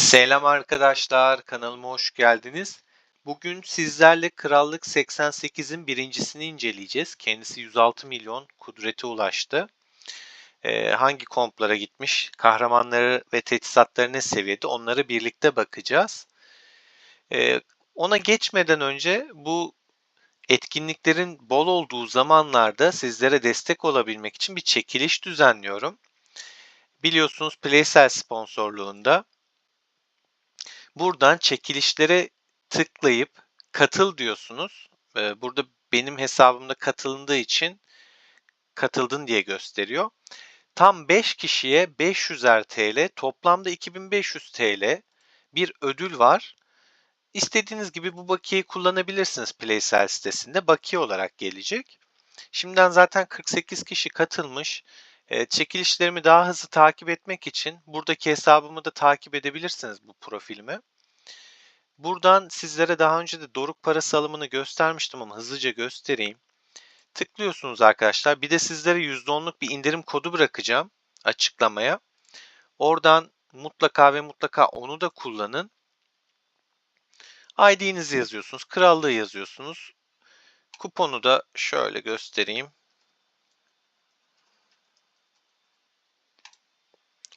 Selam arkadaşlar, kanalıma hoş geldiniz. Bugün sizlerle Krallık 88'in birincisini inceleyeceğiz. Kendisi 106 milyon kudrete ulaştı. Hangi komplara gitmiş, kahramanları ve teçhizatları ne seviyede onlara birlikte bakacağız. Ona geçmeden önce bu etkinliklerin bol olduğu zamanlarda sizlere destek olabilmek için bir çekiliş düzenliyorum. Biliyorsunuz PlaySell sponsorluğunda. Buradan çekilişlere tıklayıp katıl diyorsunuz. Burada benim hesabımda katılındığı için katıldın diye gösteriyor. Tam 5 kişiye 500'er TL, toplamda 2500 TL bir ödül var. İstediğiniz gibi bu bakiyeyi kullanabilirsiniz PlaySell sitesinde. Bakiye olarak gelecek. Şimdiden zaten 48 kişi katılmış. Çekilişlerimi daha hızlı takip etmek için buradaki hesabımı da takip edebilirsiniz, bu profilimi. Buradan sizlere daha önce de Doruk parası alımını göstermiştim ama hızlıca göstereyim. Tıklıyorsunuz arkadaşlar. Bir de sizlere %10'luk bir indirim kodu bırakacağım açıklamaya. Oradan mutlaka ve mutlaka onu da kullanın. ID'nizi yazıyorsunuz, krallığı yazıyorsunuz. Kuponu da şöyle göstereyim.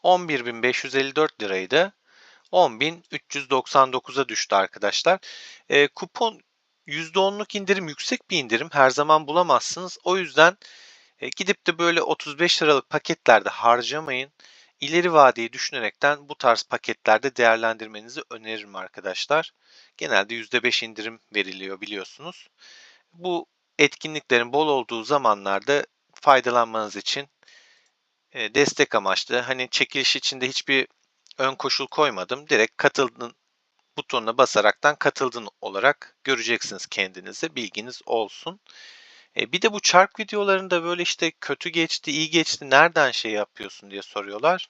11.554 liraydı. 10.399'a düştü arkadaşlar. Kupon %10'luk indirim, yüksek bir indirim. Her zaman bulamazsınız. O yüzden gidip de böyle 35 liralık paketlerde harcamayın. İleri vadeyi düşünerekten bu tarz paketlerde değerlendirmenizi öneririm arkadaşlar. Genelde %5 indirim veriliyor biliyorsunuz. Bu etkinliklerin bol olduğu zamanlarda faydalanmanız için destek amaçlı. Hani çekiliş içinde hiçbir ön koşul koymadım. Direkt katıldın butonuna basaraktan katıldın olarak göreceksiniz kendinizi. Bilginiz olsun. Bir de bu çark videolarında böyle işte kötü geçti, iyi geçti, nereden şey yapıyorsun diye soruyorlar.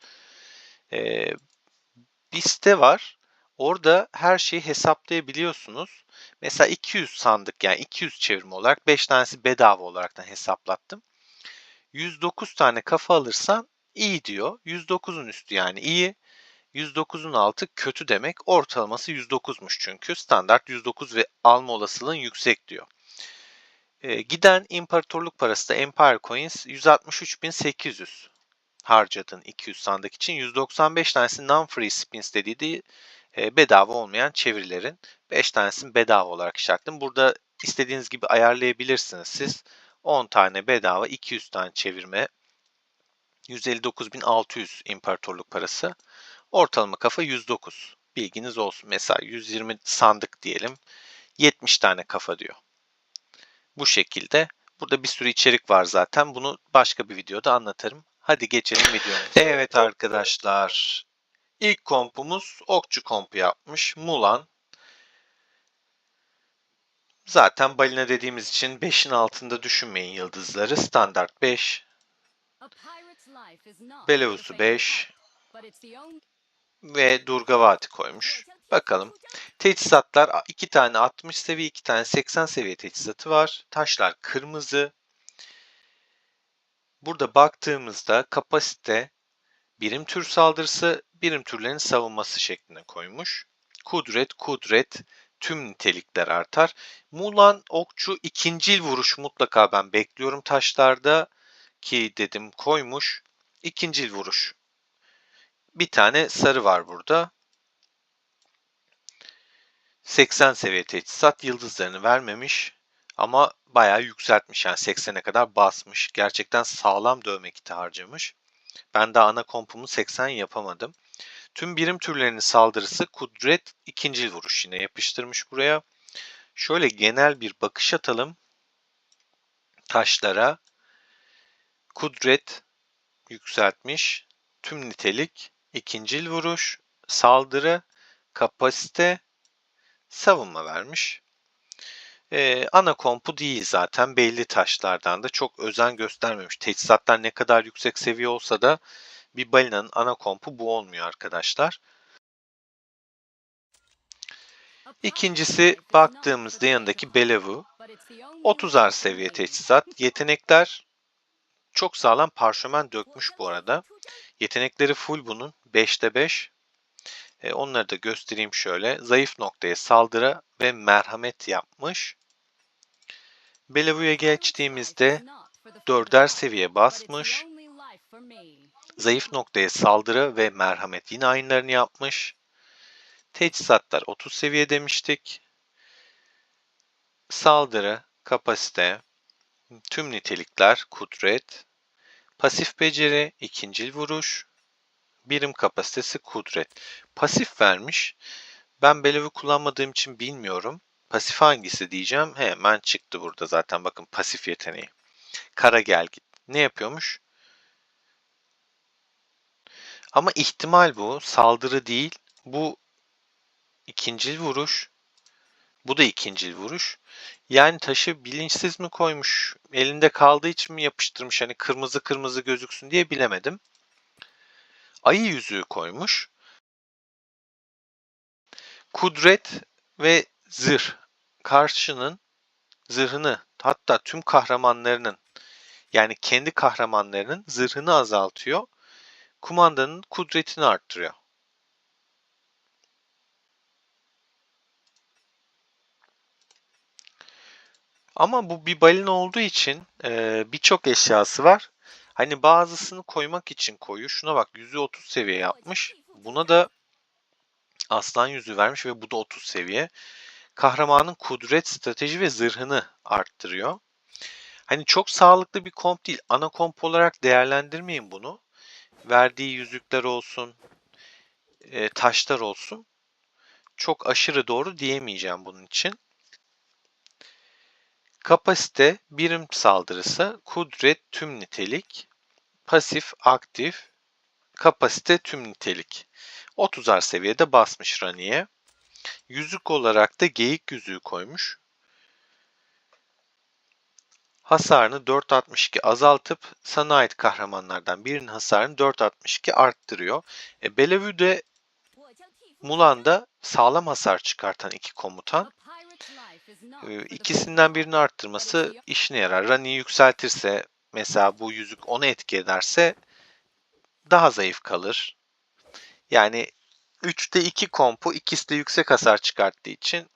Bir site var. Orada her şeyi hesaplayabiliyorsunuz. Mesela 200 sandık, yani 200 çevirme olarak 5 tanesi bedava olaraktan hesaplattım. 109 tane kafa alırsan iyi diyor. 109'un üstü yani iyi. 109'un altı kötü demek. Ortalaması 109'muş çünkü. Standart 109 ve alma olasılığın yüksek diyor. Giden imparatorluk parası da Empire Coins 163.800 harcadın 200 sandık için. 195 tanesi non-free spins dediği de bedava olmayan çevirilerin. 5 tanesini bedava olarak işaretledim. Burada istediğiniz gibi ayarlayabilirsiniz siz. 10 tane bedava, 200 tane çevirme, 159.600 imparatorluk parası. Ortalama kafa 109. Bilginiz olsun. Mesela 120 sandık diyelim. 70 tane kafa diyor. Bu şekilde. Burada bir sürü içerik var zaten. Bunu başka bir videoda anlatırım. Hadi geçelim videomuza. Evet arkadaşlar. İlk kompumuz okçu kompu yapmış. Mulan. Zaten balina dediğimiz için 5'in altında düşünmeyin yıldızları. Standart 5. Belarus'u 5. Ve Durgavati koymuş. Bakalım. Teçhizatlar 2 tane 60 seviye, 2 tane 80 seviye teçhizatı var. Taşlar kırmızı. Burada baktığımızda kapasite, birim tür saldırısı, birim türlerin savunması şeklinde koymuş. Kudret, tüm nitelikler artar. Mulan okçu ikincil vuruş mutlaka ben bekliyorum taşlarda ki dedim koymuş. İkincil vuruş. Bir tane sarı var burada. 80 seviye teçhizat, yıldızlarını vermemiş ama bayağı yükseltmiş, yani 80'e kadar basmış. Gerçekten sağlam dövme kiti harcamış. Ben daha ana kompumu 80 yapamadım. Tüm birim türlerinin saldırısı, kudret, ikincil vuruş yine yapıştırmış buraya. Şöyle genel bir bakış atalım taşlara. Kudret yükseltmiş. Tüm nitelik, ikincil vuruş, saldırı, kapasite, savunma vermiş. Ana kompu değil zaten, belli taşlardan da çok özen göstermemiş. Teçhizatlar ne kadar yüksek seviye olsa da bir balinanın ana kompu bu olmuyor arkadaşlar. İkincisi baktığımızda yanındaki Belevu. 30'ar seviye teçhizat. Yetenekler çok sağlam parşömen dökmüş bu arada. Yetenekleri full bunun. 5'te 5. Onları da göstereyim şöyle. Zayıf noktaya saldırı ve merhamet yapmış. Bellevue'ya geçtiğimizde 4'er seviye basmış. Zayıf noktaya saldırı ve merhamet yine aynılarını yapmış. Teçhizatlar 30 seviye demiştik. Saldırı, kapasite, tüm nitelikler, kudret, pasif beceri, ikincil vuruş, birim kapasitesi, kudret. Pasif vermiş. Ben Bellevue kullanmadığım için bilmiyorum. Pasif hangisi diyeceğim. Hemen çıktı burada zaten bakın pasif yeteneği. Kara gel git. Ne yapıyormuş? Ama ihtimal bu. Saldırı değil. Bu ikincil vuruş. Bu da ikincil vuruş. Yani taşı bilinçsiz mi koymuş? Elinde kaldığı için mi yapıştırmış? Hani kırmızı kırmızı gözüksün diye bilemedim. Ayı yüzüğü koymuş. Kudret ve zırh. Karşının zırhını hatta tüm kahramanlarının yani kendi kahramanlarının zırhını azaltıyor. Kumandanın kudretini arttırıyor. Ama bu bir balina olduğu için birçok eşyası var. Hani bazısını koymak için koyuyor. Şuna bak yüzü 30 seviye yapmış. Buna da aslan yüzü vermiş ve bu da 30 seviye. Kahramanın kudret, strateji ve zırhını arttırıyor. Hani çok sağlıklı bir komp değil. Ana komp olarak değerlendirmeyin bunu. Verdiği yüzükler olsun, taşlar olsun. Çok aşırı doğru diyemeyeceğim bunun için. Kapasite, birim saldırısı, kudret, tüm nitelik, pasif, aktif, kapasite, tüm nitelik. 30'ar seviyede basmış Rani'ye. Yüzük olarak da geyik yüzüğü koymuş. Hasarını 4.62 azaltıp sana ait kahramanlardan birinin hasarını 4.62 arttırıyor. Bellevue'de Mulan'da sağlam hasar çıkartan iki komutan. İkisinden birini arttırması işine yarar. Rani'yi yükseltirse mesela bu yüzük onu etki ederse daha zayıf kalır. Yani 3'te 2 kompu ikisi de yüksek hasar çıkarttığı için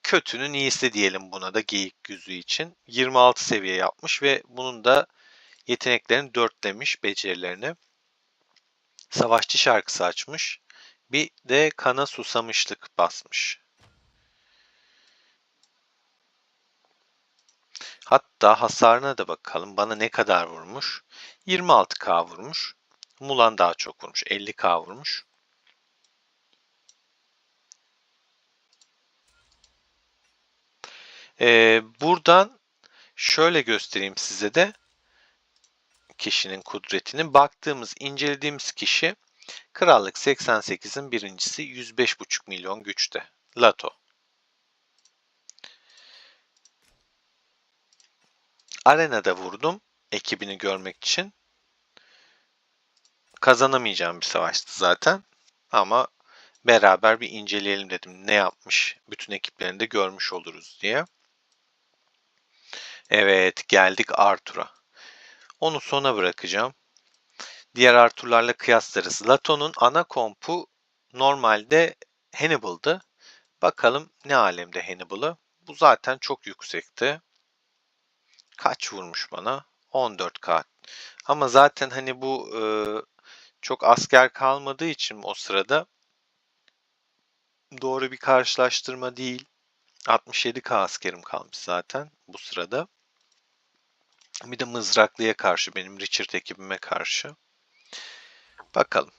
kötünün iyisi diyelim buna da geyik yüzüğü için. 26 seviye yapmış ve bunun da yeteneklerini dörtlemiş becerilerini. Savaşçı şarkısı açmış. Bir de kana susamışlık basmış. Hatta hasarına da bakalım. Bana ne kadar vurmuş? 26k vurmuş. Mulan daha çok vurmuş. 50k vurmuş. Buradan şöyle göstereyim size de kişinin kudretini. Baktığımız, incelediğimiz kişi Krallık 88'in birincisi 105,5 milyon güçte. Lato. Arenada vurdum ekibini görmek için. Kazanamayacağım bir savaştı zaten. Ama beraber bir inceleyelim dedim. Ne yapmış? Bütün ekiplerini de görmüş oluruz diye. Evet, geldik Arthur'a. Onu sona bırakacağım. Diğer Arthur'larla kıyaslarız. Lato'nun ana kompu normalde Hannibal'dı. Bakalım ne alemde Hannibal'ı. Bu zaten çok yüksekti. Kaç vurmuş bana? 14k. Ama zaten hani bu çok asker kalmadığı için o sırada doğru bir karşılaştırma değil. 67k askerim kalmış zaten bu sırada. Bir de mızraklıya karşı benim Richard ekibime karşı. Bakalım.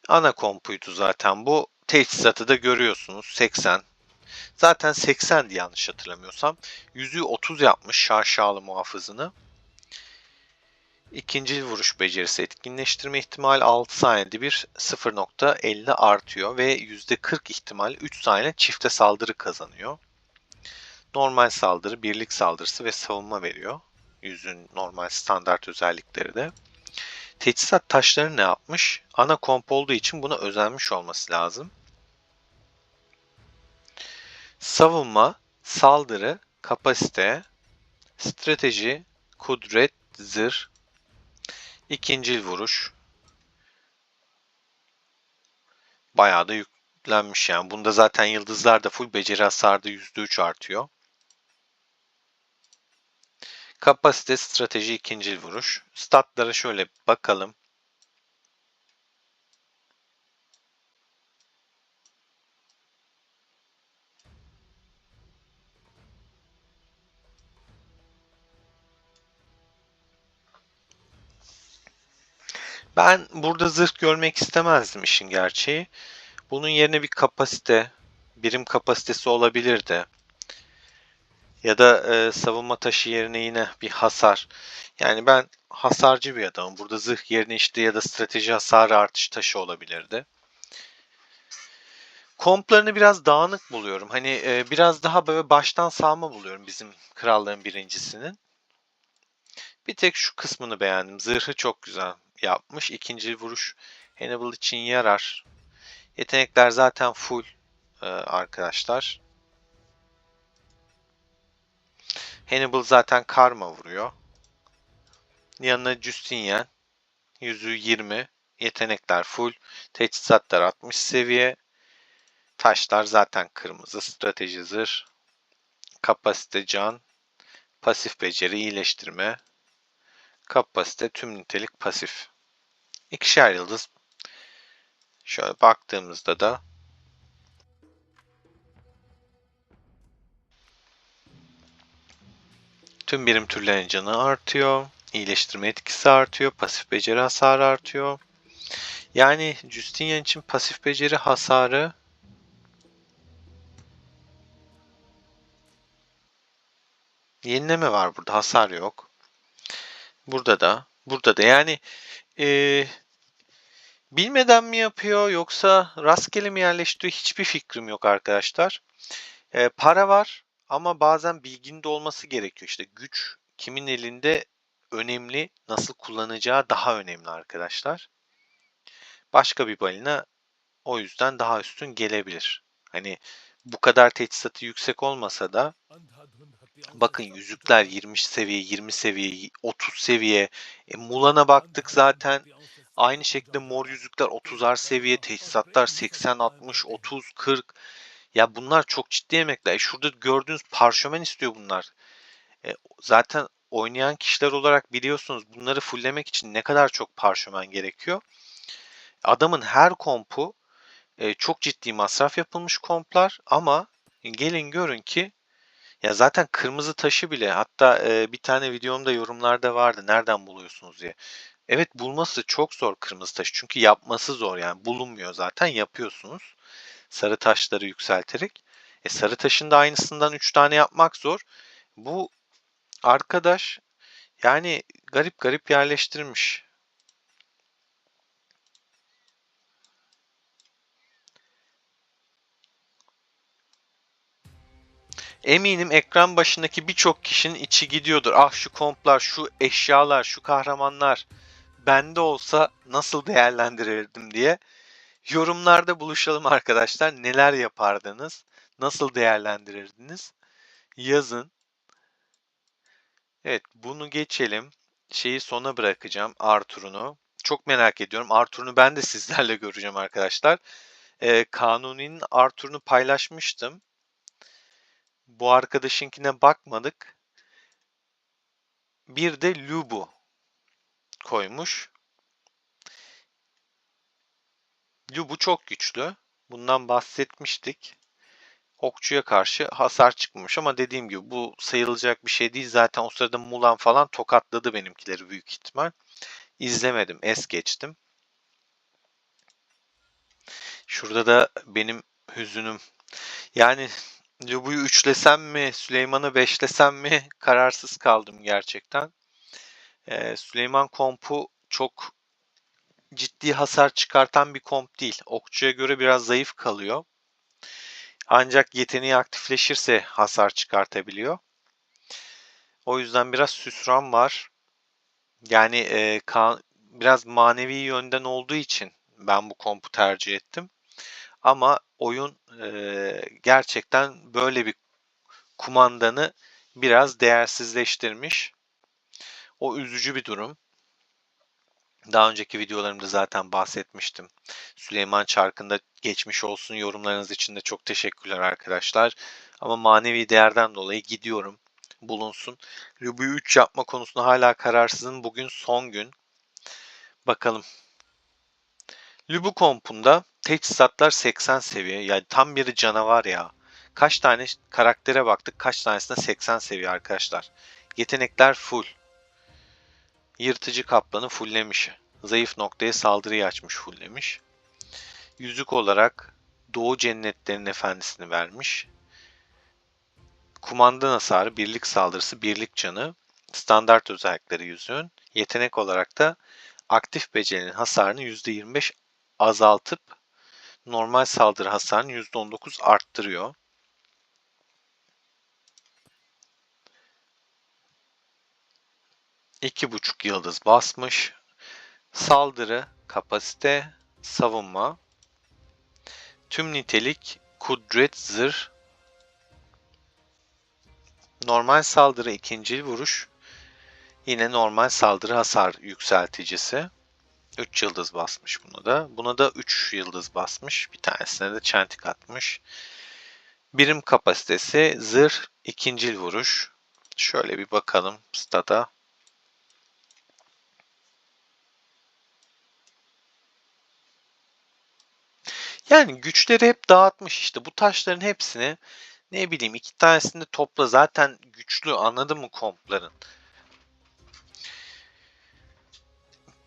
Ana kompuydu zaten bu. Teçhizatı da görüyorsunuz 80. Zaten 80'di yanlış hatırlamıyorsam. Yüzüğü 30 yapmış şaşalı muhafızını. İkinci vuruş becerisi etkinleştirme ihtimali 6 saniyede bir 0.50 artıyor ve %40 ihtimal 3 saniye çifte saldırı kazanıyor. Normal saldırı, birlik saldırısı ve savunma veriyor. Yüzün normal standart özellikleri de. Teçhizat taşları ne yapmış? Ana komp olduğu için buna özenmiş olması lazım. Savunma, saldırı, kapasite, strateji, kudret, zırh, ikincil vuruş, Bayağı da yüklenmiş yani. Bunda zaten yıldızlar da full, beceri hasarı da %3 artıyor. Kapasite, strateji, ikinci vuruş. Statlara şöyle bakalım. Ben burada zırh görmek istemezdim işin gerçeği. Bunun yerine bir kapasite, birim kapasitesi olabilirdi. Ya da savunma taşı yerine yine bir hasar. Yani ben hasarcı bir adamım. Burada zırh yerine işte ya da strateji hasarı artış taşı olabilirdi. Komplarını biraz dağınık buluyorum. Hani biraz daha böyle baştan sağma buluyorum bizim krallığın birincisinin. Bir tek şu kısmını beğendim. Zırhı çok güzel yapmış. İkinci vuruş Hannibal için yarar. Yetenekler zaten full arkadaşlar. Hannibal zaten karma vuruyor. Yanına Justinian. Yüzüğü 20. Yetenekler full. Teçhizatlar 60 seviye. Taşlar zaten kırmızı. Strateji zırh. Kapasite can. Pasif beceri iyileştirme. Kapasite tüm nitelik pasif. İkişer yıldız. Şöyle baktığımızda da tüm birim türlerinin canı artıyor. İyileştirme etkisi artıyor. Pasif beceri hasarı artıyor. Yani Justinian için pasif beceri hasarı yenileme var burada. Hasar yok. Burada da. Burada da. Yani bilmeden mi yapıyor yoksa rastgele mi yerleştiriyor, hiçbir fikrim yok arkadaşlar. Para var ama bazen bilginin de olması gerekiyor. İşte güç kimin elinde önemli, nasıl kullanacağı daha önemli arkadaşlar. Başka bir balina o yüzden daha üstün gelebilir. Hani bu kadar teçhizatı yüksek olmasa da bakın yüzükler 20 seviye, 20 seviye, 30 seviye. Mulan'a baktık zaten. Aynı şekilde mor yüzükler 30'ar seviye, teçhizatlar 80, 60, 30, 40. Ya bunlar çok ciddi emekler. Şurada gördüğünüz parşömen istiyor bunlar. Zaten oynayan kişiler olarak biliyorsunuz bunları fulllemek için ne kadar çok parşömen gerekiyor. Adamın her kompu çok ciddi masraf yapılmış komplar ama gelin görün ki ya zaten kırmızı taşı bile, hatta bir tane videomda yorumlarda vardı nereden buluyorsunuz diye. Evet, bulması çok zor kırmızı taşı çünkü yapması zor, yani bulunmuyor zaten, yapıyorsunuz sarı taşları yükselterek. Sarı taşın da aynısından 3 tane yapmak zor. Bu arkadaş yani garip garip yerleştirmiş. Eminim ekran başındaki birçok kişinin içi gidiyordur. Ah, şu komplar, şu eşyalar, şu kahramanlar bende olsa nasıl değerlendirirdim diye. Yorumlarda buluşalım arkadaşlar. Neler yapardınız? Nasıl değerlendirirdiniz? Yazın. Evet, bunu geçelim. Şeyi sona bırakacağım, Arthur'unu. Çok merak ediyorum. Arthur'unu ben de sizlerle göreceğim arkadaşlar. Kanuni'nin Arthur'unu paylaşmıştım. Bu arkadaşınkine bakmadık. Bir de Lubu koymuş. Lubu çok güçlü. Bundan bahsetmiştik. Okçuya karşı hasar çıkmamış ama dediğim gibi bu sayılacak bir şey değil. Zaten o sırada Mulan falan tokatladı benimkileri büyük ihtimal. İzlemedim, es geçtim. Şurada da benim hüzünüm. Yani Lubu'yu üçlesem mi, Süleyman'ı beşlesem mi kararsız kaldım gerçekten. Süleyman kompu çok ciddi hasar çıkartan bir komp değil. Okçuya göre biraz zayıf kalıyor. Ancak yeteneği aktifleşirse hasar çıkartabiliyor. O yüzden biraz süsran var. Yani biraz manevi yönden olduğu için ben bu kompu tercih ettim. Ama oyun gerçekten böyle bir kumandanı biraz değersizleştirmiş. O üzücü bir durum. Daha önceki videolarımda zaten bahsetmiştim. Süleyman Çarkı'nda geçmiş olsun yorumlarınız için de çok teşekkürler arkadaşlar. Ama manevi değerden dolayı gidiyorum. Bulunsun. Ruby'yi 3 yapma konusunda hala kararsızım. Bugün son gün. Bakalım. Lubu kompunda teçhizatlar 80 seviye. Yani tam bir canavar ya. Kaç tane karaktere baktık. Kaç tanesinde 80 seviye arkadaşlar. Yetenekler full. Yırtıcı kaplanı fulllemiş. Zayıf noktaya saldırıyı açmış fulllemiş. Yüzük olarak Doğu Cennetlerinin Efendisi'ni vermiş. Kumandan hasarı, birlik saldırısı, birlik canı, standart özellikleri yüzüğün. Yetenek olarak da aktif becerinin hasarını %25 azaltıp normal saldırı hasarını %19 arttırıyor. İki buçuk yıldız basmış. Saldırı, kapasite, savunma, tüm nitelik, kudret, zırh, normal saldırı ikinci vuruş, yine normal saldırı hasar yükselticisi. 3 yıldız basmış buna da. Buna da 3 yıldız basmış. Bir tanesine de çentik atmış. Birim kapasitesi zırh ikincil vuruş. Şöyle bir bakalım stada. Yani güçleri hep dağıtmış işte. Bu taşların hepsini ne bileyim 2 tanesini de topla zaten güçlü, anladın mı kompların?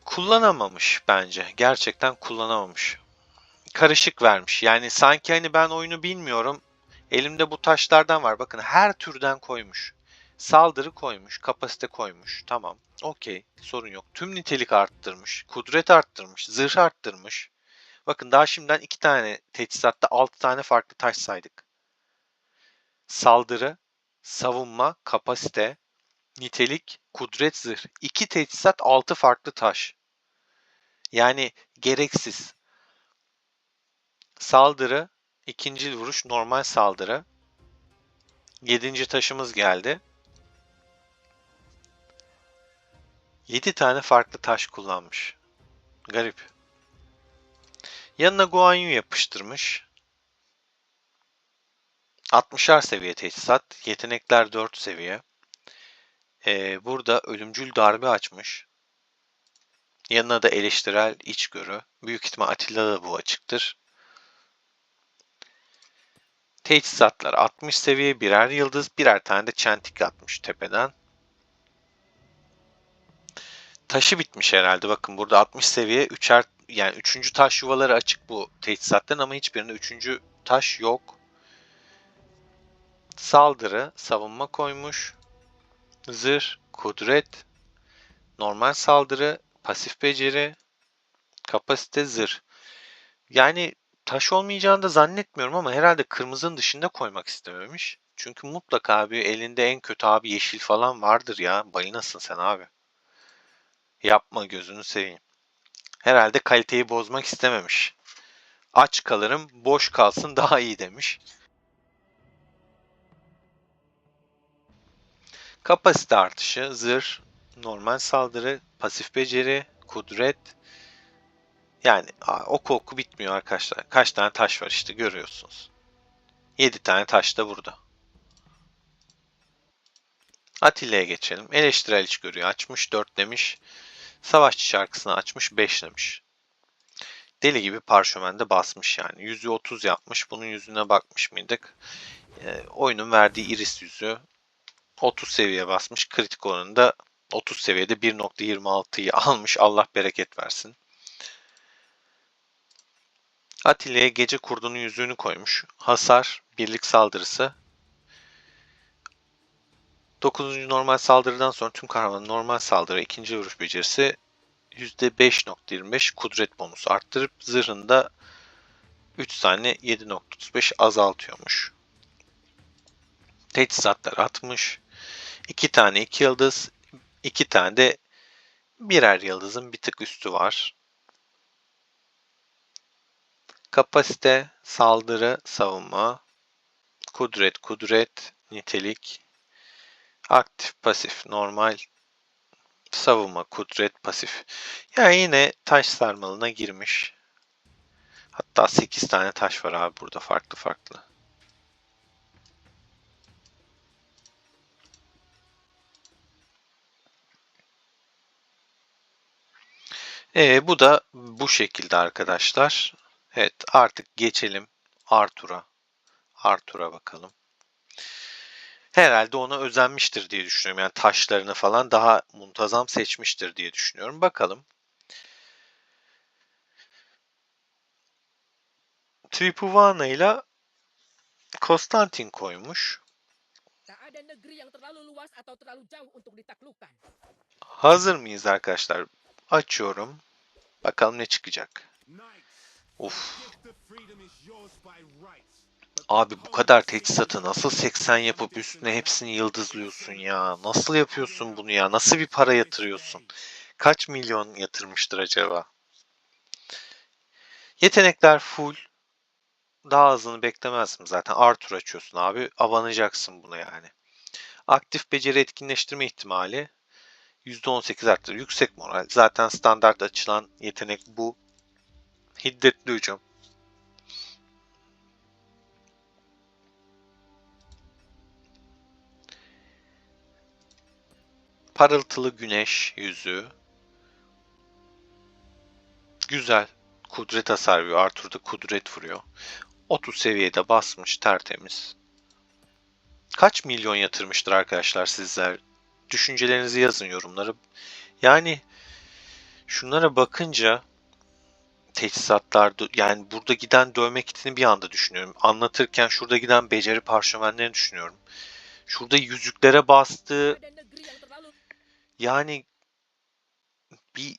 Kullanamamış bence. Gerçekten kullanamamış. Karışık vermiş. Yani sanki hani ben oyunu bilmiyorum. Elimde bu taşlardan var. Bakın her türden koymuş. Saldırı koymuş, kapasite koymuş. Tamam. Okey. Sorun yok. Tüm nitelik arttırmış. Kudret arttırmış. Zırh arttırmış. Bakın daha şimdiden 2 tane teçhizatta 6 tane farklı taş saydık. Saldırı, savunma, kapasite, nitelik, kudret, zırh. 2 teçhizat 6 farklı taş. Yani gereksiz. Saldırı, ikinci vuruş, normal saldırı. 7. taşımız geldi. 7 tane farklı taş kullanmış. Garip. Yanına Guan Yu yapıştırmış. 60'ar seviye teçhizat. Yetenekler 4 seviye. Burada ölümcül darbe açmış. Yanına da eleştirel içgörü. Büyük ihtimal Atilla'da da bu açıktır. Teçhizatlar 60 seviye, birer yıldız, birer tane de çentik atmış tepeden. Taşı bitmiş herhalde. Bakın burada 60 seviye, üçer yani 3. taş yuvaları açık bu teçhizatların ama hiçbirinde 3. taş yok. Saldırı, savunma koymuş. Zırh, kudret, normal saldırı, pasif beceri, kapasite, zırh. Yani taş olmayacağını da zannetmiyorum ama herhalde kırmızının dışında koymak istememiş. Çünkü mutlaka abi elinde en kötü abi yeşil falan vardır ya. Bayınasın sen abi. Yapma gözünü seveyim. Herhalde kaliteyi bozmak istememiş. Aç kalırım, boş kalsın daha iyi demiş. Kapasite artışı, zırh, normal saldırı, pasif beceri, kudret. Yani oku oku bitmiyor arkadaşlar. Kaç tane taş var işte görüyorsunuz. 7 tane taş da burada. Atilla'ya geçelim. Eleştirel içgörüyü açmış 4 demiş. Savaşçı şarkısını açmış 5 demiş. Deli gibi parşömende basmış yani. Yüzü 30 yapmış. Bunun yüzüne bakmış mıydık? Oyunun verdiği iris yüzü 30 seviye basmış. Kritik oranında 30 seviyede 1.26'yı almış. Allah bereket versin. Atilla'ya gece kurdunun yüzüğünü koymuş. Hasar, birlik saldırısı. 9. normal saldırıdan sonra tüm kahramanın normal saldırı ikinci vuruş becerisi %5.25 kudret bonusu arttırıp zırhında 3 tane 7.35 azaltıyormuş. Teçhizatlar 60. 2 tane 2 yıldız, 2 tane de birer yıldızın bir tık üstü var. Kapasite, saldırı, savunma, kudret, nitelik, aktif, pasif, normal, Savunma, kudret, pasif. Yani yine taş sarmalına girmiş. Hatta 8 tane taş var abi burada farklı farklı. Bu da bu şekilde arkadaşlar. Evet, artık geçelim Arthur'a. Arthur'a bakalım. Herhalde ona özenmiştir diye düşünüyorum. Yani taşlarını falan daha muntazam seçmiştir diye düşünüyorum. Bakalım. Tribhuvan ile Konstantin koymuş. Hazır mıyız arkadaşlar? Açıyorum. Bakalım ne çıkacak. Uf. Abi bu kadar teçhizatı nasıl 80 yapıp üstüne hepsini yıldızlıyorsun ya? Nasıl yapıyorsun bunu ya? Nasıl bir para yatırıyorsun? Kaç milyon yatırmıştır acaba? Yetenekler full. Daha hızını beklemezdim zaten. Arthur açıyorsun abi. Abanacaksın buna yani. Aktif beceri etkinleştirme ihtimali %18 arttırır. Yüksek moral. Zaten standart açılan yetenek bu. Hiddetli hücum. Parıltılı güneş yüzüğü. Güzel. Kudret hasar veriyor. Arthur'da kudret vuruyor. 30 seviyede basmış tertemiz. Kaç milyon yatırmıştır arkadaşlar sizler? Düşüncelerinizi yazın yorumlara. Yani şunlara bakınca teçhizatlar yani burada giden dövme kitini bir anda düşünüyorum. Anlatırken şurada giden beceri parşömenlerini düşünüyorum. Şurada yüzüklere bastı. Yani bir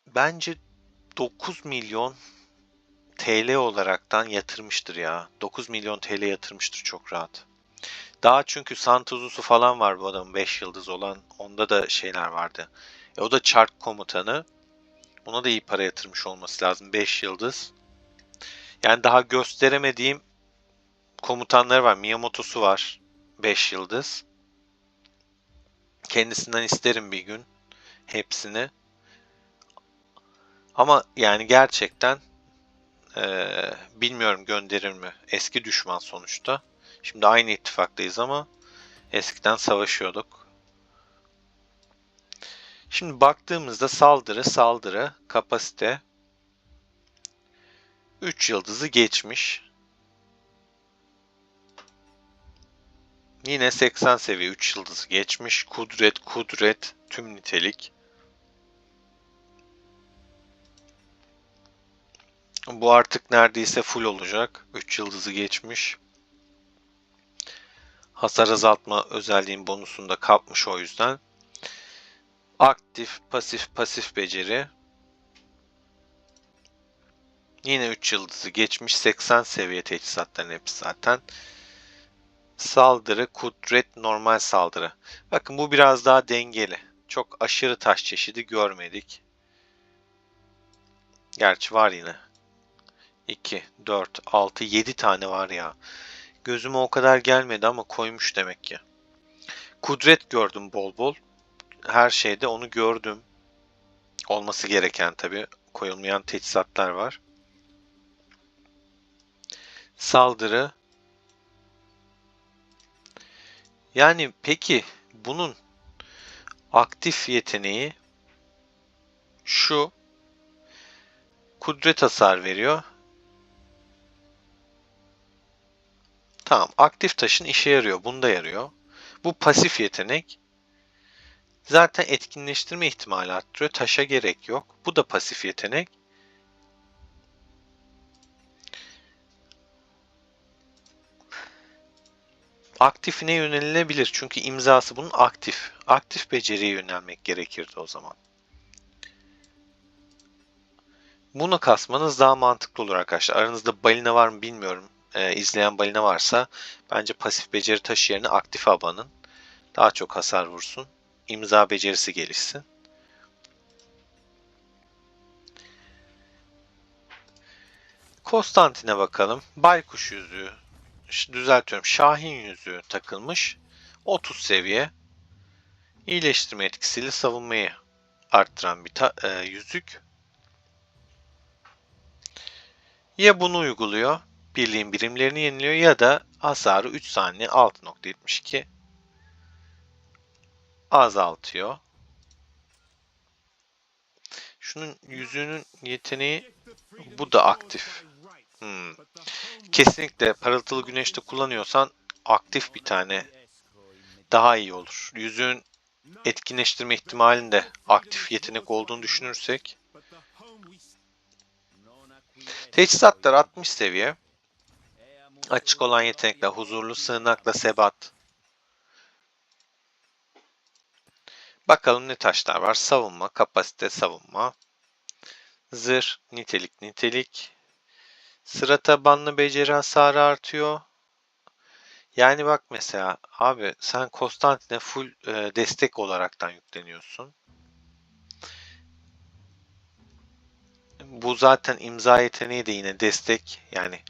bence 9 milyon TL olaraktan yatırmıştır ya. 9 milyon TL yatırmıştır çok rahat. Daha çünkü Santozu'su falan var bu adamın 5 yıldız olan. Onda da şeyler vardı. O da çark komutanı. Ona da iyi para yatırmış olması lazım. 5 yıldız. Yani daha gösteremediğim komutanları var. Miyamoto'su var. 5 yıldız. Kendisinden isterim bir gün hepsini. Ama yani gerçekten bilmiyorum gönderir mi? Eski düşman sonuçta. Şimdi aynı ittifaktayız ama eskiden savaşıyorduk. Şimdi baktığımızda saldırı, kapasite 3 yıldızı geçmiş. Yine 80 seviye 3 yıldızı geçmiş. Kudret, tüm nitelik. Bu artık neredeyse full olacak. 3 yıldızı geçmiş. Hasar azaltma özelliğin bonusunu da kapmış o yüzden. Aktif, pasif beceri. Yine 3 yıldızı geçmiş. 80 seviye teçhizatların hepsi zaten. Saldırı, kudret, normal saldırı. Bakın bu biraz daha dengeli. Çok aşırı taş çeşidi görmedik. Gerçi var yine. 2, 4, 6, 7 tane var ya. Gözüme o kadar gelmedi ama koymuş demek ki. Kudret gördüm bol bol. Her şeyde onu gördüm. Olması gereken tabii. Koyulmayan teçhizatlar var. Saldırı. Yani peki bunun aktif yeteneği şu. Kudret hasar veriyor. Tamam, aktif taşın işe yarıyor. Bunda yarıyor. Bu pasif yetenek. Zaten etkinleştirme ihtimali arttırıyor. Taşa gerek yok. Bu da pasif yetenek. Aktifine yönelilebilir. Çünkü imzası bunun aktif. Aktif beceriye yönelmek gerekirdi o zaman. Bunu kasmanız daha mantıklı olur arkadaşlar. Aranızda balina var mı bilmiyorum. İzleyen balina varsa bence pasif beceri taşı yerine aktif abanın. Daha çok hasar vursun. İmza becerisi gelişsin. Konstantin'e bakalım. Baykuş yüzüğü. Düzeltiyorum. Şahin yüzüğü takılmış. 30 seviye. İyileştirme etkisiyle savunmayı arttıran bir yüzük. Ya bunu uyguluyor, birliğin birimlerini yeniliyor ya da hasarı 3 saniye 6.72 azaltıyor. Şunun yüzüğünün yeteneği, bu da aktif. Kesinlikle parıltılı güneşte kullanıyorsan aktif bir tane daha iyi olur. Yüzüğün etkinleştirme ihtimalinde aktif yetenek olduğunu düşünürsek. Teçhizatlar 60 seviye. Açık olan yetenekler huzurlu, sığınakla sebat. Bakalım ne taşlar var. Savunma, kapasite savunma. Zırh, nitelik. Sıra tabanlı beceri hasarı artıyor. Yani bak mesela abi sen Konstantin'e full destek olaraktan yükleniyorsun. Bu zaten imza yeteneği de yine destek. Yani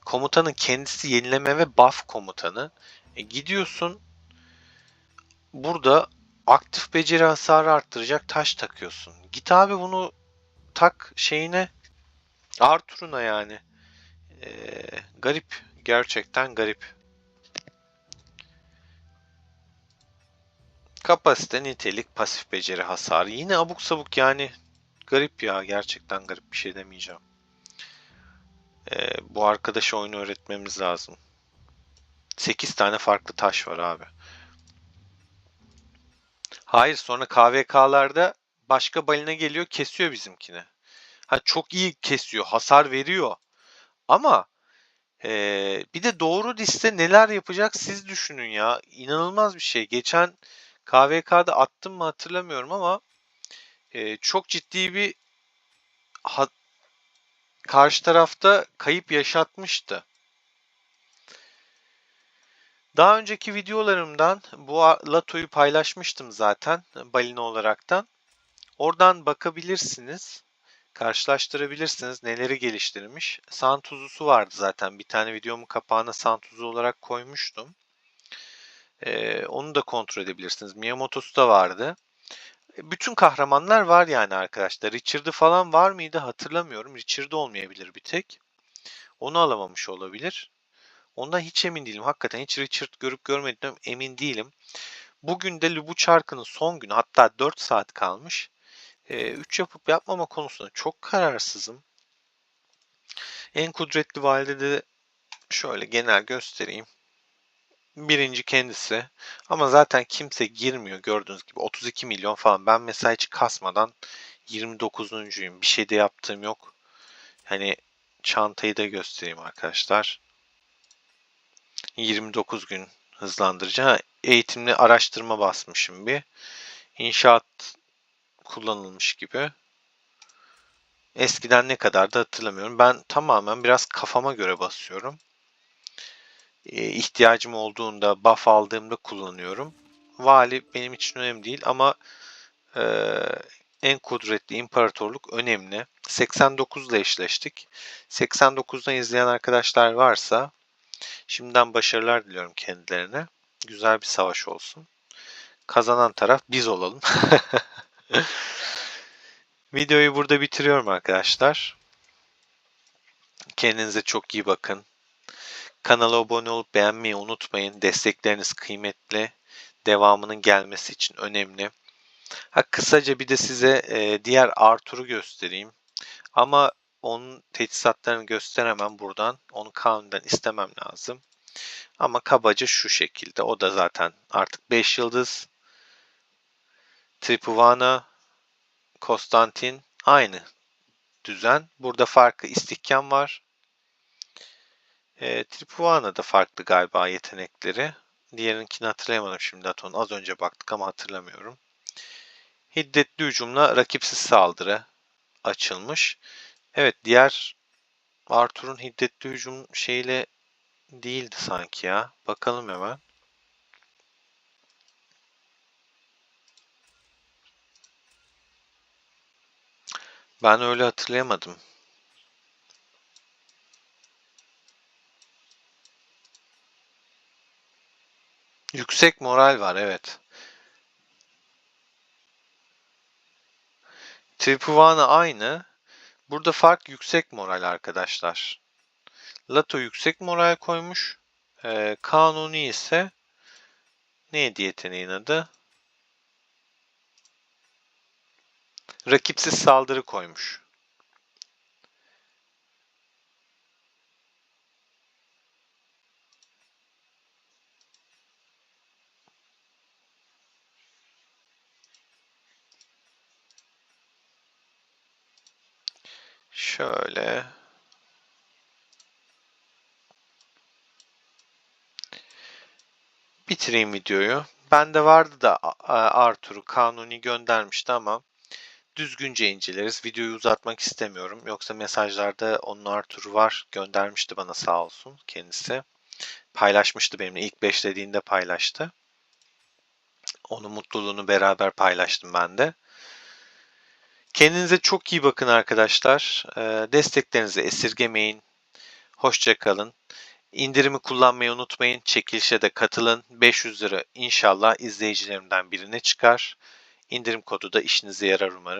komutanın kendisi yenileme ve buff komutanı. Gidiyorsun burada aktif beceri hasarı arttıracak taş takıyorsun. Git abi bunu tak şeyine, Arthur'una yani. Garip. Gerçekten garip. Kapasite, nitelik, pasif beceri hasarı. Yine abuk sabuk yani. Garip ya. Gerçekten garip, bir şey demeyeceğim. Bu arkadaşa oyunu öğretmemiz lazım. 8 tane farklı taş var abi. Hayır, sonra KVK'larda başka balina geliyor, kesiyor bizimkini. Ha, çok iyi kesiyor. Hasar veriyor. Ama bir de doğru liste neler yapacak siz düşünün ya. İnanılmaz bir şey. Geçen KVK'da attım mı hatırlamıyorum ama çok ciddi bir karşı tarafta kayıp yaşatmıştı. Daha önceki videolarımdan bu Lato'yu paylaşmıştım zaten balina olaraktan. Oradan bakabilirsiniz. Karşılaştırabilirsiniz neleri geliştirmiş. Santuzusu vardı zaten. Bir tane videomun kapağına Santuzu olarak koymuştum. Onu da kontrol edebilirsiniz. Miyamoto'su da vardı. Bütün kahramanlar var yani arkadaşlar. Richard'ı falan var mıydı hatırlamıyorum. Richard'ı olmayabilir bir tek. Onu alamamış olabilir. Ondan hiç emin değilim. Hakikaten hiç Richard görüp görmediğim emin değilim. Bugün de bu çarkının son günü, hatta 4 saat kalmış. 3 yapıp yapmama konusunda çok kararsızım. En kudretli valide de şöyle genel göstereyim. Birinci kendisi. Ama zaten kimse girmiyor gördüğünüz gibi. 32 milyon falan. Ben mesela hiç kasmadan 29'uncuyum. Bir şey de yaptığım yok. Hani çantayı da göstereyim arkadaşlar. 29 gün hızlandırıcı. Ha, eğitimli araştırma basmışım bir. İnşaat kullanılmış gibi. Eskiden ne kadar da hatırlamıyorum. Ben tamamen biraz kafama göre basıyorum. İhtiyacım olduğunda, buff aldığımda kullanıyorum. Vali benim için önemli değil ama e, en kudretli imparatorluk önemli. 89 ile eşleştik. 89'dan izleyen arkadaşlar varsa şimdiden başarılar diliyorum kendilerine. Güzel bir savaş olsun. Kazanan taraf biz olalım. Videoyu burada bitiriyorum arkadaşlar. Kendinize çok iyi bakın. Kanala abone olup beğenmeyi unutmayın. Destekleriniz kıymetli. Devamının gelmesi için önemli. Ha, kısaca bir de size diğer Arthur'u göstereyim. Ama onun teçhizatlarını gösteremem buradan. Onu kanundan istemem lazım. Ama kabaca şu şekilde. O da zaten artık 5 yıldız. Tripuvana, Konstantin aynı düzen. Burada farkı istihkam var. Tripuana'da farklı galiba yetenekleri. Diğerinkini hatırlayamadım şimdi. Az önce baktık ama hatırlamıyorum. Hiddetli hücumla rakipsiz saldırı açılmış. Evet, diğer Arthur'un hiddetli hücum şeyle değildi sanki ya. Bakalım hemen. Ben öyle hatırlayamadım. Yüksek moral var, evet. Tripuvan'a aynı. Burada fark yüksek moral arkadaşlar. Lato yüksek moral koymuş. Kanuni ise neydi yeteneğin adı? Rakipsiz saldırı koymuş. Şöyle. Bitireyim videoyu. Bende vardı da Arthur'u Kanuni göndermişti ama düzgünce inceleriz. Videoyu uzatmak istemiyorum. Yoksa mesajlarda onun Arthur'u var. Göndermişti bana sağ olsun kendisi. Paylaşmıştı benimle. İlk 5 dediğinde paylaştı. Onun mutluluğunu beraber paylaştım ben de. Kendinize çok iyi bakın arkadaşlar. Desteklerinizi esirgemeyin. Hoşça kalın. İndirimi kullanmayı unutmayın. Çekilişe de katılın. 500 lira inşallah izleyicilerimden birine çıkar. İndirim kodu da işinize yarar umarım.